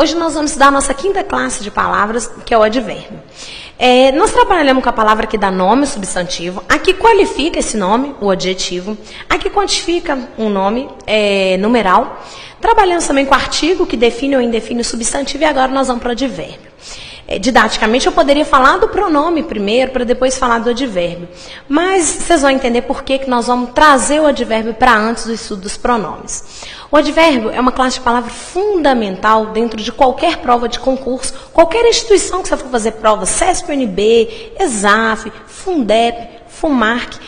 Hoje nós vamos estudar a nossa quinta classe de palavras, que é o advérbio. Nós trabalhamos com a palavra que dá nome, o substantivo, a que qualifica esse nome, o adjetivo, a que quantifica um nome, numeral. Trabalhamos também com o artigo, que define ou indefine o substantivo, e agora nós vamos para o advérbio. Didaticamente, eu poderia falar do pronome primeiro, para depois falar do advérbio. Mas vocês vão entender por que nós vamos trazer o advérbio para antes do estudo dos pronomes. O advérbio é uma classe de palavra fundamental dentro de qualquer prova de concurso, qualquer instituição que você for fazer prova, CESP, UNB, ESAF, Fundep, FUNMARC,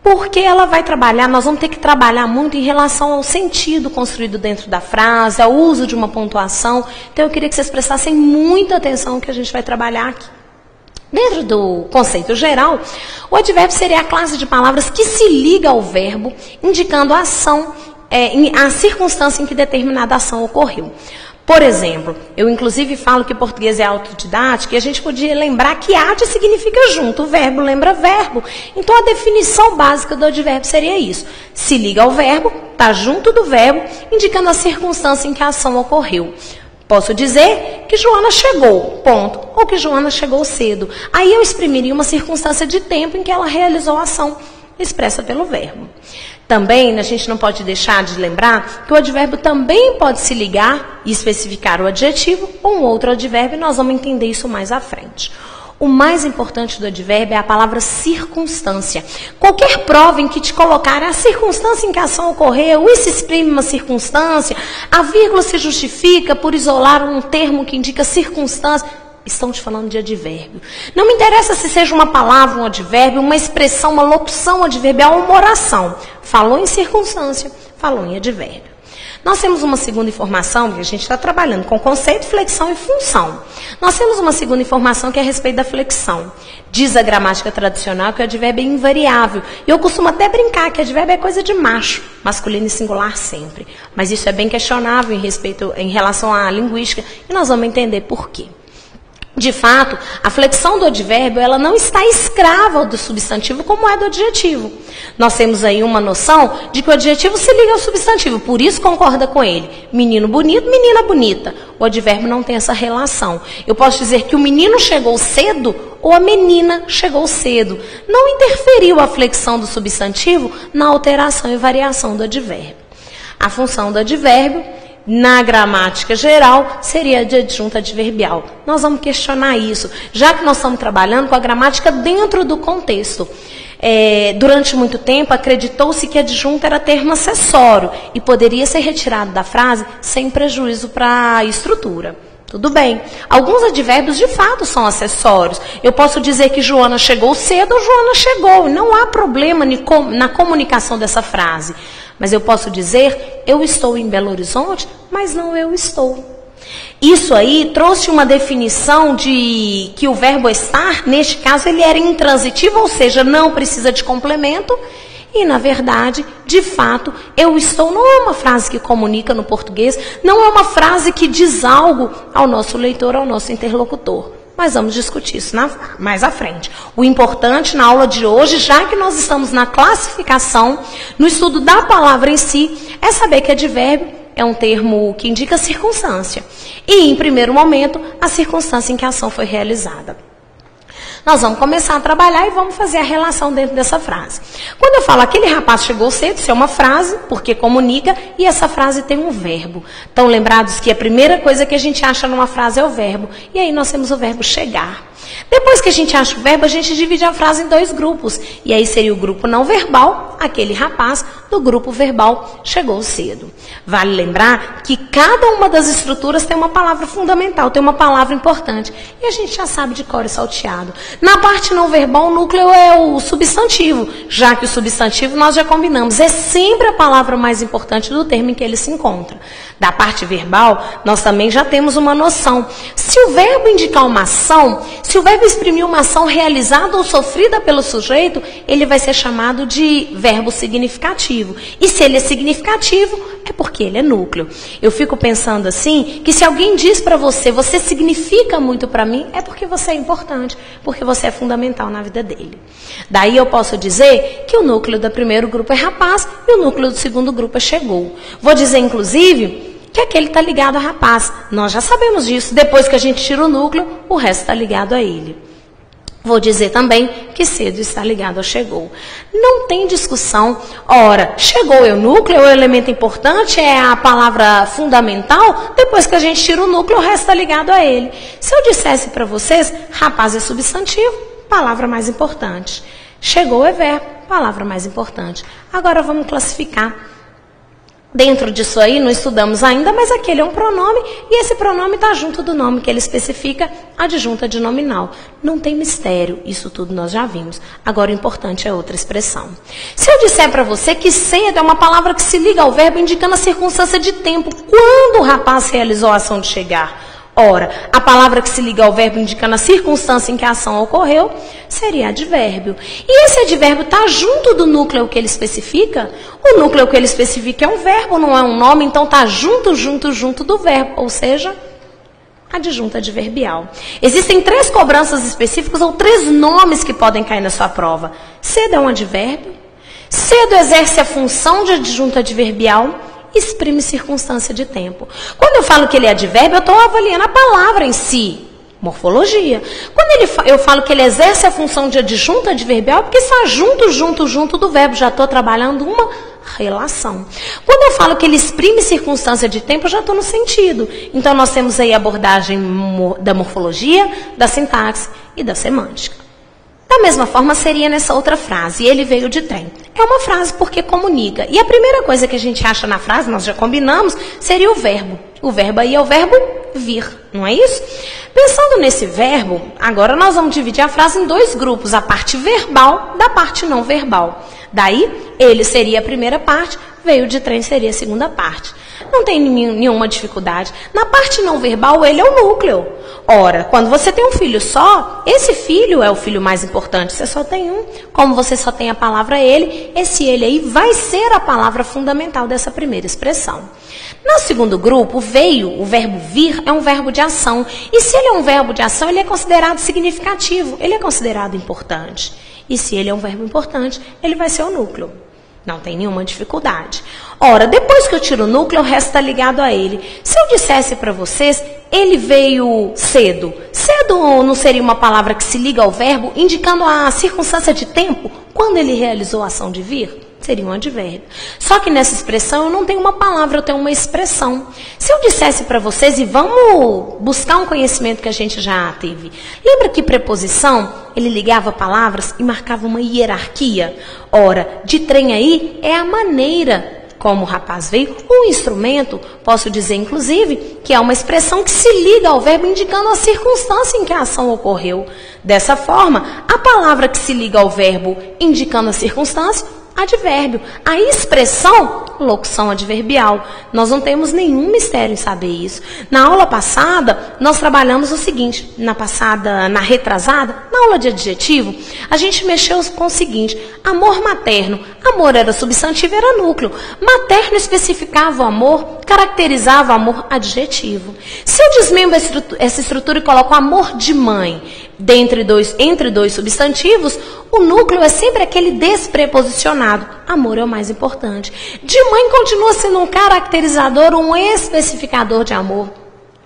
porque ela vai trabalhar, nós vamos ter que trabalhar muito em relação ao sentido construído dentro da frase, ao uso de uma pontuação. Então, eu queria que vocês prestassem muita atenção no que a gente vai trabalhar aqui. Dentro do conceito geral, o advérbio seria a classe de palavras que se liga ao verbo, indicando a ação, a circunstância em que determinada ação ocorreu. Por exemplo, eu inclusive falo que português é autodidático e a gente podia lembrar que ade significa junto, o verbo lembra verbo. Então a definição básica do advérbio seria isso. Se liga ao verbo, está junto do verbo, indicando a circunstância em que a ação ocorreu. Posso dizer que Joana chegou, ponto, ou que Joana chegou cedo. Aí eu exprimiria uma circunstância de tempo em que ela realizou a ação expressa pelo verbo. Também a gente não pode deixar de lembrar que o advérbio também pode se ligar e especificar o adjetivo ou um outro advérbio, e nós vamos entender isso mais à frente. O mais importante do advérbio é a palavra circunstância. Qualquer prova em que te colocar a circunstância em que a ação ocorreu, isso exprime uma circunstância, a vírgula se justifica por isolar um termo que indica circunstância. Estão te falando de advérbio. Não me interessa se seja uma palavra, um advérbio, uma expressão, uma locução adverbial ou uma oração. Falou em circunstância, falou em advérbio. Nós temos uma segunda informação, porque a gente está trabalhando com conceito, flexão e função. Nós temos uma segunda informação que é a respeito da flexão. Diz a gramática tradicional que o advérbio é invariável. E eu costumo até brincar que advérbio é coisa de macho, masculino e singular sempre. Mas isso é bem questionável em relação à linguística, e nós vamos entender por quê. De fato, a flexão do advérbio ela não está escrava do substantivo como é do adjetivo. Nós temos aí uma noção de que o adjetivo se liga ao substantivo, por isso concorda com ele. Menino bonito, menina bonita. O advérbio não tem essa relação. Eu posso dizer que o menino chegou cedo ou a menina chegou cedo. Não interferiu a flexão do substantivo na alteração e variação do advérbio. A função do advérbio na gramática geral, seria de adjunto adverbial. Nós vamos questionar isso, já que nós estamos trabalhando com a gramática dentro do contexto. Durante muito tempo, acreditou-se que adjunto era termo acessório e poderia ser retirado da frase sem prejuízo para a estrutura. Tudo bem. Alguns advérbios, de fato, são acessórios. Eu posso dizer que Joana chegou cedo ou Joana chegou. Não há problema na comunicação dessa frase. Mas eu posso dizer, eu estou em Belo Horizonte, mas não eu estou. Isso aí trouxe uma definição de que o verbo estar, neste caso, ele era intransitivo, ou seja, não precisa de complemento. E, na verdade, de fato, eu estou não é uma frase que comunica no português, não é uma frase que diz algo ao nosso leitor, ao nosso interlocutor. Mas vamos discutir isso mais à frente. O importante na aula de hoje, já que nós estamos na classificação, no estudo da palavra em si, é saber que advérbio é um termo que indica circunstância. E, em primeiro momento, a circunstância em que a ação foi realizada. Nós vamos começar a trabalhar e vamos fazer a relação dentro dessa frase. Quando eu falo aquele rapaz chegou cedo, isso é uma frase, porque comunica, e essa frase tem um verbo. Estão lembrados que a primeira coisa que a gente acha numa frase é o verbo. E aí nós temos o verbo chegar. Depois que a gente acha o verbo, a gente divide a frase em dois grupos. E aí seria o grupo não verbal, aquele rapaz, do grupo verbal, chegou cedo. Vale lembrar que cada uma das estruturas tem uma palavra fundamental, tem uma palavra importante. E a gente já sabe de cor e salteado. Na parte não verbal, o núcleo é o substantivo, já que o substantivo nós já combinamos. É sempre a palavra mais importante do termo em que ele se encontra. Da parte verbal, nós também já temos uma noção. Se o verbo indicar uma ação, se o verbo exprimir uma ação realizada ou sofrida pelo sujeito, ele vai ser chamado de verbo significativo. E se ele é significativo, é porque ele é núcleo. Eu fico pensando assim, que se alguém diz para você, você significa muito para mim, é porque você é importante, porque você é fundamental na vida dele. Daí eu posso dizer que o núcleo do primeiro grupo é rapaz e o núcleo do segundo grupo é chegou. Vou dizer, inclusive, que aquele está ligado a rapaz. Nós já sabemos disso. Depois que a gente tira o núcleo, o resto está ligado a ele. Vou dizer também que cedo está ligado a chegou. Não tem discussão. Ora, chegou é o núcleo, é o elemento importante, é a palavra fundamental. Depois que a gente tira o núcleo, o resto está ligado a ele. Se eu dissesse para vocês, rapaz é substantivo, palavra mais importante. Chegou é verbo, palavra mais importante. Agora vamos classificar. Dentro disso aí, não estudamos ainda, mas aquele é um pronome e esse pronome está junto do nome que ele especifica, adjunta de nominal. Não tem mistério, isso tudo nós já vimos. Agora o importante é outra expressão. Se eu disser para você que cedo é uma palavra que se liga ao verbo indicando a circunstância de tempo, quando o rapaz realizou a ação de chegar. Ora, a palavra que se liga ao verbo indicando a circunstância em que a ação ocorreu, seria advérbio. E esse advérbio está junto do núcleo que ele especifica? O núcleo que ele especifica é um verbo, não é um nome, então está junto do verbo, ou seja, adjunta adverbial. Existem 3 cobranças específicas ou 3 nomes que podem cair na sua prova. Cedo é um advérbio, cedo exerce a função de adjunta adverbial, exprime circunstância de tempo. Quando eu falo que ele é advérbio, eu estou avaliando a palavra em si, morfologia. Quando eu falo que ele exerce a função de adjunta adverbial, porque está junto do verbo, já estou trabalhando uma relação. Quando eu falo que ele exprime circunstância de tempo, eu já estou no sentido. Então, nós temos aí a abordagem da morfologia, da sintaxe e da semântica. Da mesma forma, seria nessa outra frase, ele veio de trem. É uma frase porque comunica. E a primeira coisa que a gente acha na frase, nós já combinamos, seria o verbo. O verbo aí é o verbo vir, não é isso? Pensando nesse verbo, agora nós vamos dividir a frase em 2 grupos, a parte verbal da parte não verbal. Daí, ele seria a primeira parte, veio de trem seria a segunda parte. Não tem nenhuma dificuldade. Na parte não verbal, ele é o núcleo. Ora, quando você tem um filho só, esse filho é o filho mais importante. Você só tem um. Como você só tem a palavra ele, esse ele aí vai ser a palavra fundamental dessa primeira expressão. No segundo grupo, veio, o verbo vir, é um verbo de ação. E se ele é um verbo de ação, ele é considerado significativo. Ele é considerado importante. E se ele é um verbo importante, ele vai ser o núcleo. Não tem nenhuma dificuldade. Ora, depois que eu tiro o núcleo, o resto está ligado a ele. Se eu dissesse para vocês, ele veio cedo. Cedo não seria uma palavra que se liga ao verbo, indicando a circunstância de tempo, quando ele realizou a ação de vir? Seria um advérbio. Só que nessa expressão eu não tenho uma palavra, eu tenho uma expressão. Se eu dissesse para vocês, e vamos buscar um conhecimento que a gente já teve. Lembra que preposição, ele ligava palavras e marcava uma hierarquia? Ora, de trem aí é a maneira como o rapaz veio. Um instrumento, posso dizer inclusive, que é uma expressão que se liga ao verbo indicando a circunstância em que a ação ocorreu. Dessa forma, a palavra que se liga ao verbo indicando a circunstância, advérbio. A expressão, locução adverbial. Nós não temos nenhum mistério em saber isso. Na aula passada, nós trabalhamos o seguinte, na retrasada, na aula de adjetivo, a gente mexeu com o seguinte, amor materno. Amor era substantivo, era núcleo. Materno especificava o amor, caracterizava o amor adjetivo. Se eu desmembro essa estrutura e coloco amor de mãe, entre dois substantivos, o núcleo é sempre aquele despreposicionado. Amor é o mais importante. De mãe continua sendo um caracterizador, um especificador de amor.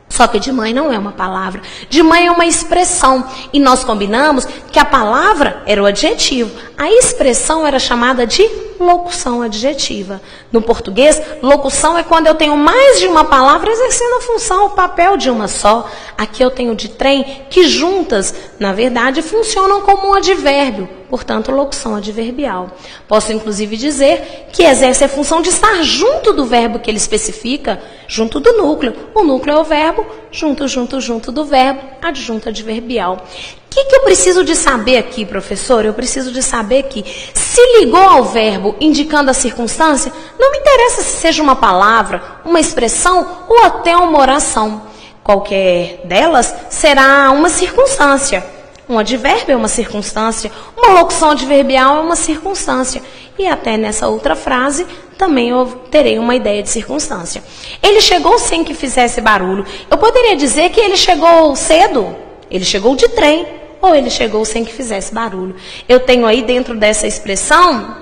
Só que de mãe não é uma palavra. De mãe é uma expressão. E nós combinamos que a palavra era o adjetivo. A expressão era chamada de locução adjetiva. No português, locução é quando eu tenho mais de uma palavra exercendo a função, o papel de uma só. Aqui eu tenho de trem que juntas, na verdade, funcionam como um advérbio. Portanto, locução adverbial. Posso, inclusive, dizer que exerce a função de estar junto do verbo que ele especifica, junto do núcleo. O núcleo é o verbo, junto do verbo, adjunta adverbial. O que eu preciso de saber aqui, professor? Eu preciso de saber que se ligou ao verbo indicando a circunstância, não me interessa se seja uma palavra, uma expressão ou até uma oração. Qualquer delas será uma circunstância. Um advérbio é uma circunstância, uma locução adverbial é uma circunstância. E até nessa outra frase, também eu terei uma ideia de circunstância. Ele chegou sem que fizesse barulho. Eu poderia dizer que ele chegou cedo, ele chegou de trem, ou ele chegou sem que fizesse barulho. Eu tenho aí dentro dessa expressão,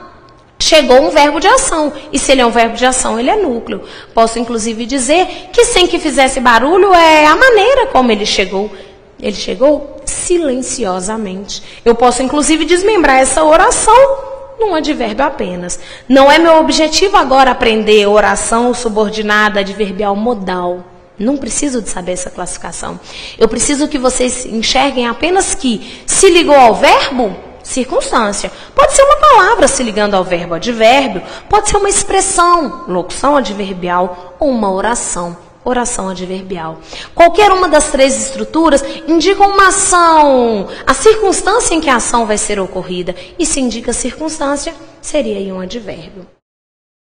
chegou um verbo de ação. E se ele é um verbo de ação, ele é núcleo. Posso, inclusive, dizer que sem que fizesse barulho é a maneira como ele chegou. Ele chegou silenciosamente. Eu posso, inclusive, desmembrar essa oração num advérbio apenas. Não é meu objetivo agora aprender oração subordinada adverbial modal. Não preciso de saber essa classificação. Eu preciso que vocês enxerguem apenas que se ligou ao verbo, circunstância. Pode ser uma palavra se ligando ao verbo advérbio, pode ser uma expressão, locução adverbial, ou uma oração, oração adverbial. Qualquer uma das três estruturas indica uma ação, a circunstância em que a ação vai ser ocorrida. E se indica circunstância, seria aí um advérbio.